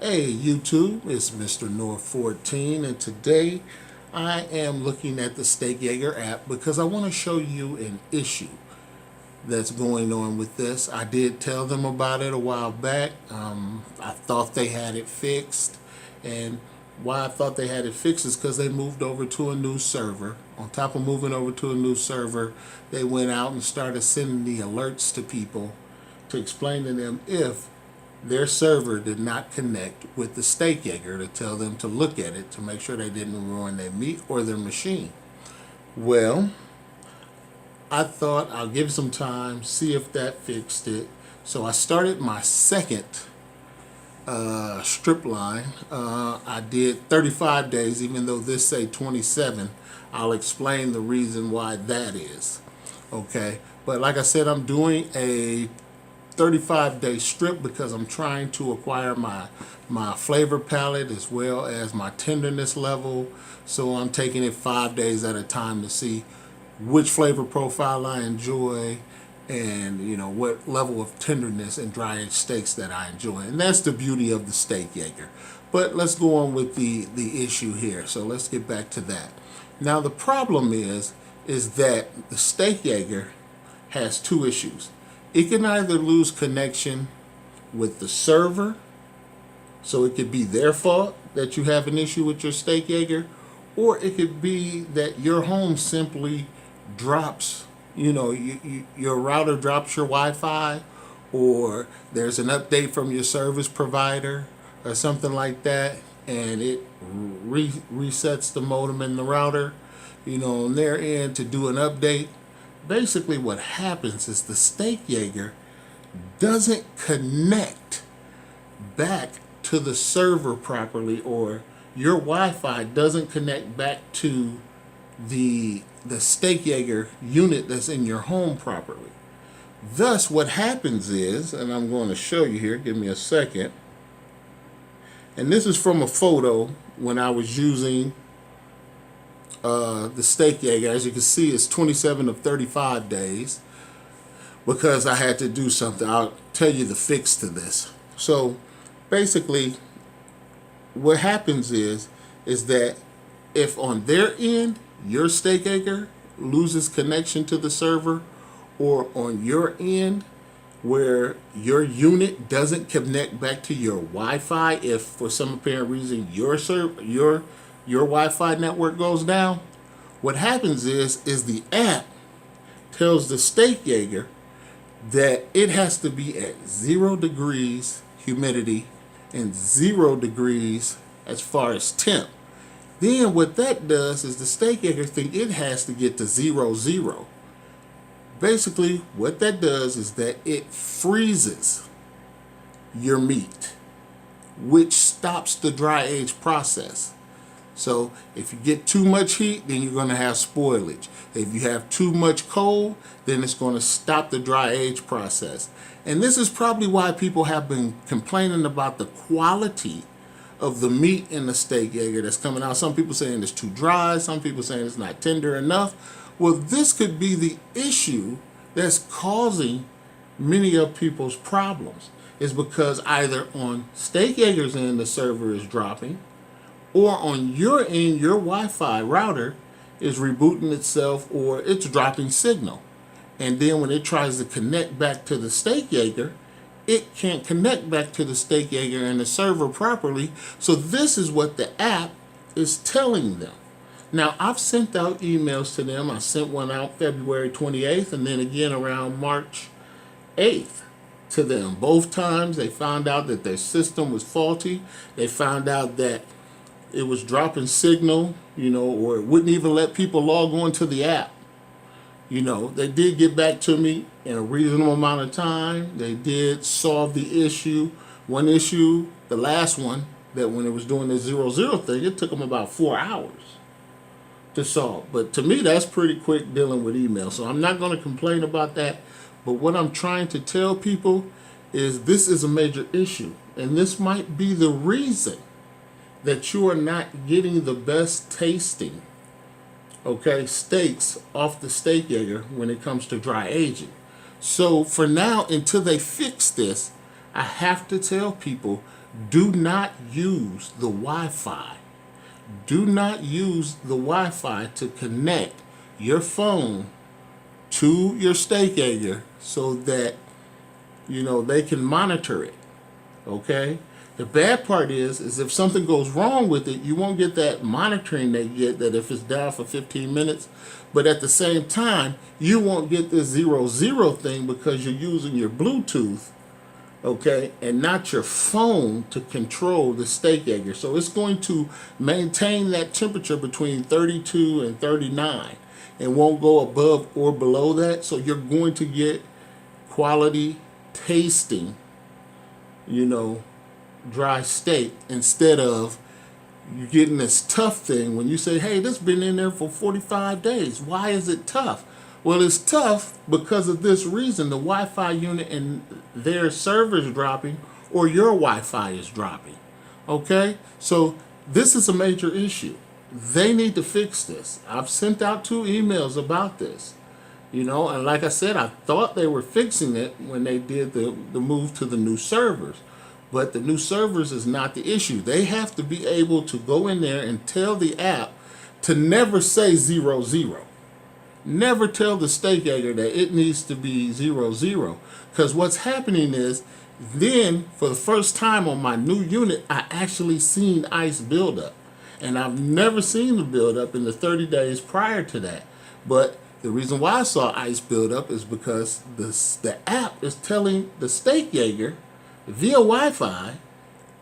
Hey YouTube, it's Mr. North 14, and today I am looking at the Steakager app because I want to show you an issue that's going on with this. I did tell them about it a while back. I thought they had it fixed, and why I thought they had it fixed is because they moved over to a new server. On top of moving over to a new server, they went out and started sending the alerts to people to explain to them if their server did not connect with the Steakager to tell them to look at it to make sure they didn't ruin their meat or their machine. Well, I thought I'll give some time, see if that fixed it. So I started my second strip line. I did 35 days, even though this say 27. I'll explain the reason why that is. Okay, but like I said, I'm doing a 35-day strip because I'm trying to acquire my flavor palette as well as my tenderness level. So I'm taking it 5 days at a time to see which flavor profile I enjoy and what level of tenderness and dry aged steaks that I enjoy. And that's the beauty of the Steakager. But let's go on with the issue here. So let's get back to that. Now the problem is that the Steakager has two issues. It can either lose connection with the server, so it could be their fault that you have an issue with your Steakager, or it could be that your home simply drops, your router drops your Wi-Fi, or there's an update from your service provider or something like that, and it resets the modem and the router, on their end to do an update. Basically what happens is the Steakager doesn't connect back to the server properly, or your Wi-Fi doesn't connect back to the Steakager unit that's in your home properly. Thus what happens is, and I'm going to show you here, give me a second, and this is from a photo when I was using the Steakager. As you can see, it's 27 of 35 days because I had to do something. I'll tell you the fix to this. So basically what happens is that if on their end your Steakager loses connection to the server, or on your end where your unit doesn't connect back to your Wi-Fi, if for some apparent reason your Wi-Fi network goes down, what happens is the app tells the Steakager that it has to be at 0 degrees humidity and 0 degrees as far as temp. Then what that does is the Steakager thinks it has to get to 0, 0. Basically what that does is that it freezes your meat, which stops the dry age process. So if you get too much heat, then you're going to have spoilage. If you have too much cold, then it's going to stop the dry age process. And this is probably why people have been complaining about the quality of the meat in the Steakager that's coming out. Some people saying it's too dry, some people saying it's not tender enough. Well, this could be the issue that's causing many of people's problems. Is because either on Steakager's end the server is dropping, or on your end, your Wi-Fi router is rebooting itself, or it's dropping signal. And then when it tries to connect back to the Steakager, it can't connect back to the Steakager and the server properly. So this is what the app is telling them. Now, I've sent out emails to them. I sent one out February 28th and then again around March 8th. To them. Both times they found out that their system was faulty. They found out that it was dropping signal, or it wouldn't even let people log on to the app. They did get back to me in a reasonable amount of time. They did solve the issue. One issue, the last one, that when it was doing the 0, 0 thing, it took them about 4 hours to solve. But to me, that's pretty quick dealing with email. So I'm not going to complain about that. But what I'm trying to tell people is this is a major issue. And this might be the reason that you are not getting the best tasting, steaks off the Steakager when it comes to dry aging. So for now, until they fix this, I have to tell people Do not use the Wi-Fi. Do not use the Wi-Fi to connect your phone to your Steakager so that they can monitor it. Okay? The bad part is if something goes wrong with it, you won't get that monitoring they get, that if it's down for 15 minutes. But at the same time, you won't get this 0-0 thing because you're using your Bluetooth, okay, and not your phone to control the Steakager. So it's going to maintain that temperature between 32 and 39 and won't go above or below that. So you're going to get quality tasting, dry steak, instead of you getting this tough thing when you say, hey, this has been in there for 45 days. Why is it tough? Well, it's tough because of this reason. The Wi-Fi unit and their servers dropping, or your Wi-Fi is dropping. Okay? So this is a major issue. They need to fix this. I've sent out 2 emails about this. And like I said, I thought they were fixing it when they did the move to the new servers. But the new servers is not the issue. They have to be able to go in there and tell the app to never say 0-0. Never tell the Steakager that it needs to be 0-0. Because what's happening is, then for the first time on my new unit, I actually seen ice buildup. And I've never seen the buildup in the 30 days prior to that. But the reason why I saw ice buildup is because the app is telling the Steakager via Wi-Fi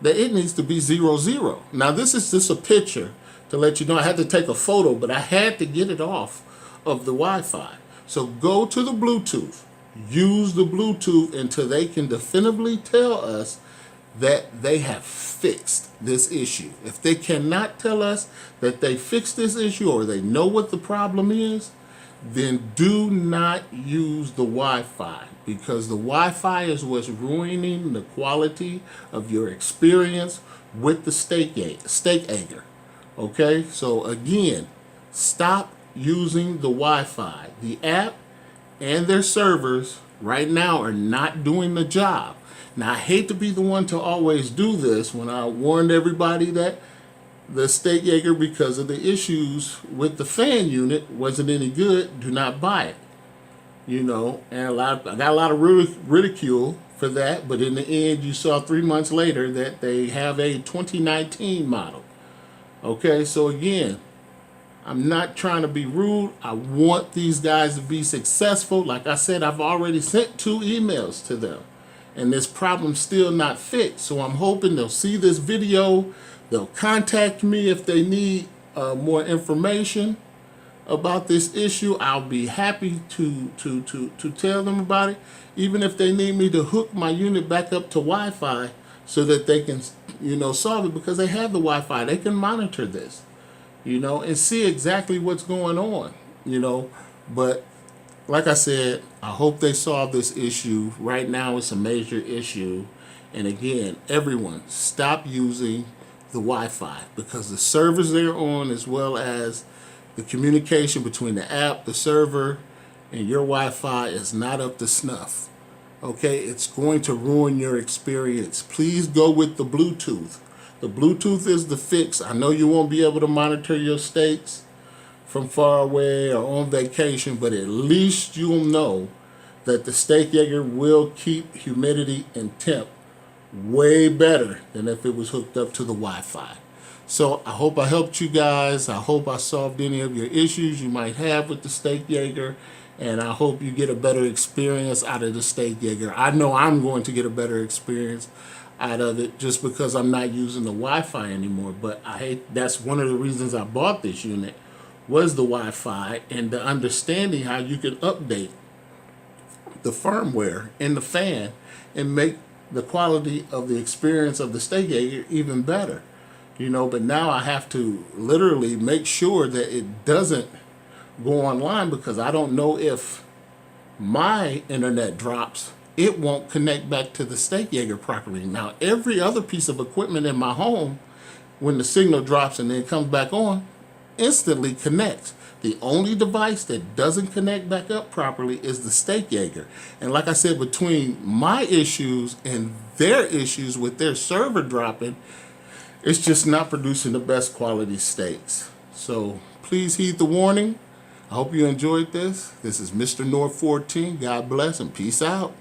that it needs to be 0-0. Now this is just a picture to let you know. I had to take a photo, but I had to get it off of the Wi-Fi. So go to the Bluetooth. Use the Bluetooth until they can definitively tell us that they have fixed this issue. If they cannot tell us that they fixed this issue or they know what the problem is, then do not use the Wi-Fi, because the Wi-Fi is what's ruining the quality of your experience with the Steakager. Okay, so again, stop using the Wi-Fi. The app and their servers right now are not doing the job. Now, I hate to be the one to always do this when I warned everybody that the Steakager, because of the issues with the fan unit, wasn't any good. Do not buy it. And I got a lot of ridicule for that, but in the end, you saw 3 months later that they have a 2019 model. Okay, so again, I'm not trying to be rude. I want these guys to be successful. Like I said, I've already sent 2 emails to them, and this problem's still not fixed. So I'm hoping they'll see this video. They'll contact me if they need more information about this issue. I'll be happy to tell them about it, even if they need me to hook my unit back up to Wi-Fi so that they can, solve it, because they have the Wi-Fi. They can monitor this, and see exactly what's going on, But like I said, I hope they solve this issue. Right now, it's a major issue. And again, everyone, stop using the Wi-Fi, because the servers they're on, as well as the communication between the app, the server, and your Wi-Fi is not up to snuff. Okay, it's going to ruin your experience. Please go with the Bluetooth. The Bluetooth is the fix. I know you won't be able to monitor your steaks from far away or on vacation, but at least you'll know that the Steakager will keep humidity and temp way better than if it was hooked up to the Wi-Fi. So I hope I helped you guys. I hope I solved any of your issues you might have with the Steakager, and I hope you get a better experience out of the Steakager. I know I'm going to get a better experience out of it just because I'm not using the Wi-Fi anymore. But that's one of the reasons I bought this unit, was the Wi-Fi and the understanding how you can update the firmware in the fan and make the quality of the experience of the Steakager even better. But now I have to literally make sure that it doesn't go online, because I don't know if my internet drops, it won't connect back to the Steakager properly. Now, every other piece of equipment in my home, when the signal drops and then comes back on, instantly connects. The only device that doesn't connect back up properly is the Steakager. And like I said, between my issues and their issues with their server dropping, it's just not producing the best quality steaks. So please heed the warning. I hope you enjoyed this. This is Mr. North 14. God bless and peace out.